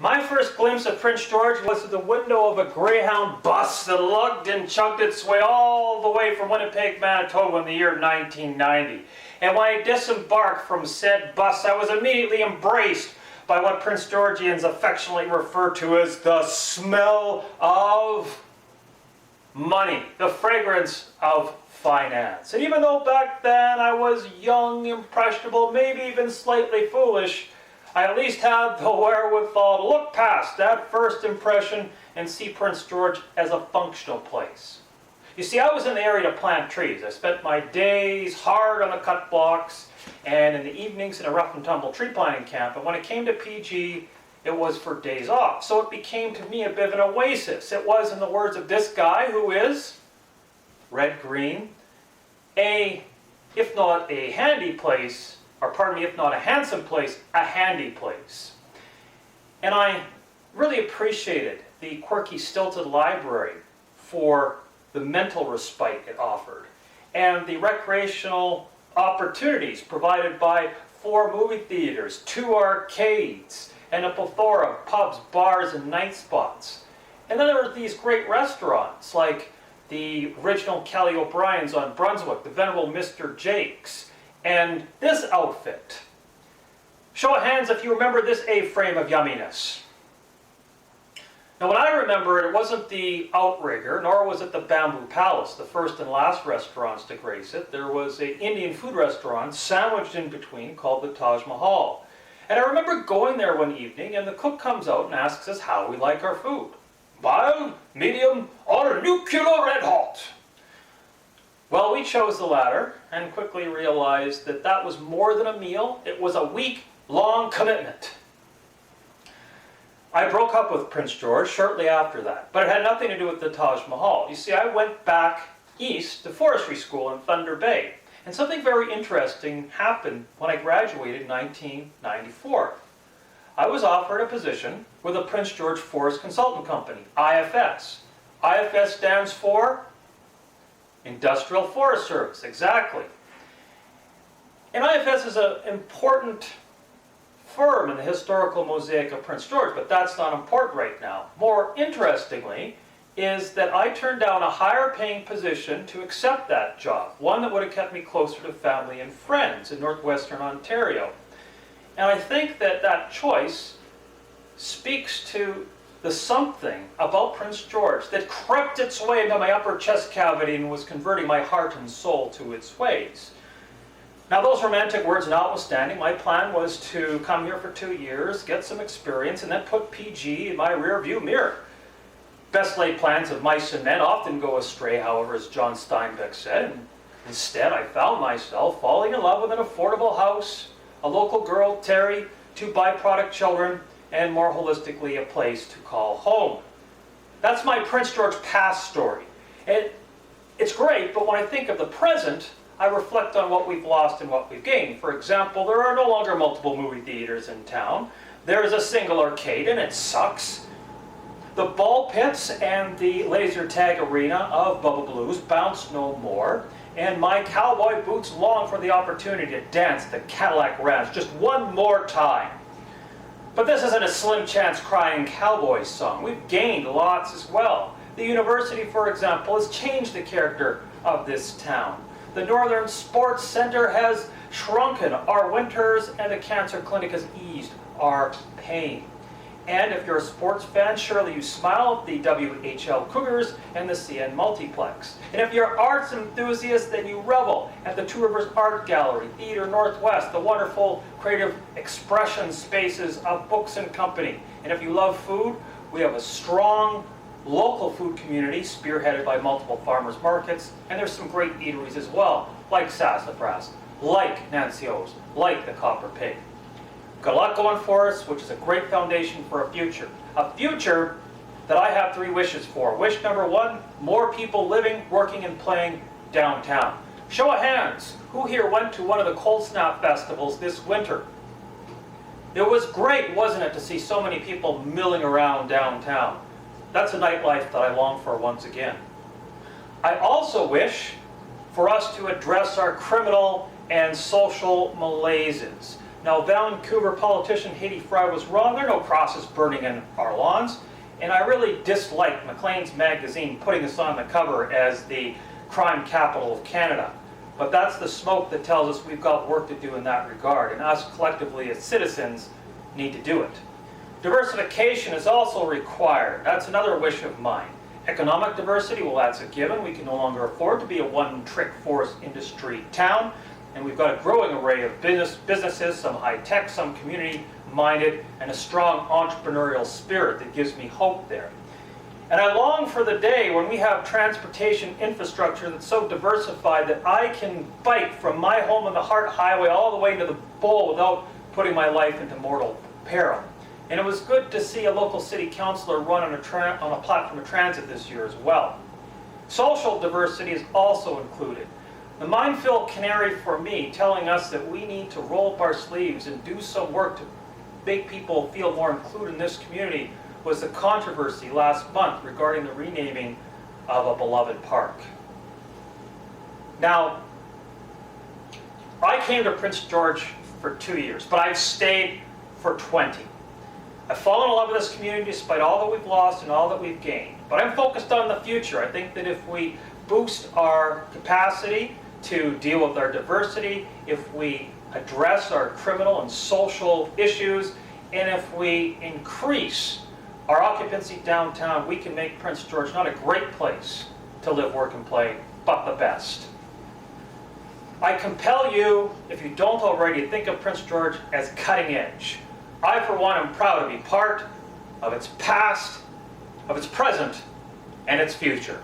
My first glimpse of Prince George was through the window of a Greyhound bus that lugged and chugged its way all the way from Winnipeg, Manitoba in the year 1990. And when I disembarked from said bus, I was immediately embraced by what Prince Georgians affectionately refer to as the smell of money, the fragrance of finance. And even though back then I was young, impressionable, maybe even slightly foolish, I at least had the wherewithal to look past that first impression and see Prince George as a functional place. You see, I was in the area to plant trees. I spent my days hard on the cut blocks and in the evenings in a rough and tumble tree planting camp. And when it came to PG, it was for days off. So it became to me a bit of an oasis. It was, in the words of this guy who is red-green, if not a handy place, or pardon me, if not a handsome place, a handy place. And I really appreciated the quirky, stilted library for the mental respite it offered, and the recreational opportunities provided by 4 movie theaters, 2 arcades, and a plethora of pubs, bars, and night spots. And then there were these great restaurants like the original Kelly O'Brien's on Brunswick, the venerable Mr. Jake's, and this outfit. Show of hands if you remember this A-frame of yumminess. Now when I remember it, it wasn't the Outrigger, nor was it the Bamboo Palace, the first and last restaurants to grace it. There was an Indian food restaurant sandwiched in between called the Taj Mahal. And I remember going there one evening, and the cook comes out and asks us how we like our food. Mild, medium, or nuclear red hot? Well, we chose the latter and quickly realized that that was more than a meal. It was a week-long commitment. I broke up with Prince George shortly after that, but it had nothing to do with the Taj Mahal. You see, I went back east to forestry school in Thunder Bay, and something very interesting happened when I graduated in 1994. I was offered a position with the Prince George Forest Consultant Company, IFS. IFS stands for Industrial Forest Service, exactly. And IFS is an important firm in the historical mosaic of Prince George, but that's not important right now. More interestingly is that I turned down a higher paying position to accept that job, one that would have kept me closer to family and friends in northwestern Ontario. And I think that that choice speaks to the something about Prince George that crept its way into my upper chest cavity and was converting my heart and soul to its ways. Now those romantic words notwithstanding, my plan was to come here for 2 years, get some experience, and then put PG in my rear view mirror. Best laid plans of mice and men often go astray, however, as John Steinbeck said, and instead I found myself falling in love with an affordable house, a local girl, Terry, 2 byproduct children, and more holistically, a place to call home. That's my Prince George past story. It's great, but when I think of the present, I reflect on what we've lost and what we've gained. For example, there are no longer multiple movie theaters in town. There is a single arcade, and it sucks. The ball pits and the laser tag arena of Bubba Blues bounce no more, and my cowboy boots long for the opportunity to dance the Cadillac Ranch just one more time. But this isn't a slim chance crying cowboy song. We've gained lots as well. The university, for example, has changed the character of this town. The Northern Sports Center has shrunken our winters, and the cancer clinic has eased our pain. And if you're a sports fan, surely you smile at the WHL Cougars and the CN Multiplex. And if you're arts enthusiasts, then you revel at the Two Rivers Art Gallery, Theatre Northwest, the wonderful creative expression spaces of Books and Company. And if you love food, we have a strong local food community spearheaded by multiple farmers markets, and there's some great eateries as well, like Sassafras, like Nancy O's, like the Copper Pig. Got a lot going for us, which is a great foundation for a future. A future that I have 3 wishes for. Wish number 1, more people living, working, and playing downtown. Show of hands, who here went to one of the Cold Snap festivals this winter? It was great, wasn't it, to see so many people milling around downtown. That's a nightlife that I long for once again. I also wish for us to address our criminal and social malaises. Now, Vancouver politician Haiti Fry was wrong. There are no crosses burning in our lawns. And I really dislike Maclean's magazine putting us on the cover as the crime capital of Canada. But that's the smoke that tells us we've got work to do in that regard, and us collectively as citizens need to do it. Diversification is also required. That's another wish of mine. Economic diversity, well, that's a given. We can no longer afford to be a one-trick forest industry town, and we've got a growing array of businesses, some high-tech, some community-minded, and a strong entrepreneurial spirit that gives me hope there. And I long for the day when we have transportation infrastructure that's so diversified that I can bike from my home on the Hart Highway all the way to the Bowl without putting my life into mortal peril. And it was good to see a local city councillor run on a platform of transit this year as well. Social diversity is also included. The minefield canary for me telling us that we need to roll up our sleeves and do some work to make people feel more included in this community was the controversy last month regarding the renaming of a beloved park. Now, I came to Prince George for 2 years, but I've stayed for 20. I've fallen in love with this community despite all that we've lost and all that we've gained. But I'm focused on the future. I think that if we boost our capacity to deal with our diversity, if we address our criminal and social issues, and if we increase our occupancy downtown, we can make Prince George not a great place to live, work, and play, but the best. I compel you, if you don't already, think of Prince George as cutting edge. I, for one, am proud to be part of its past, of its present, and its future.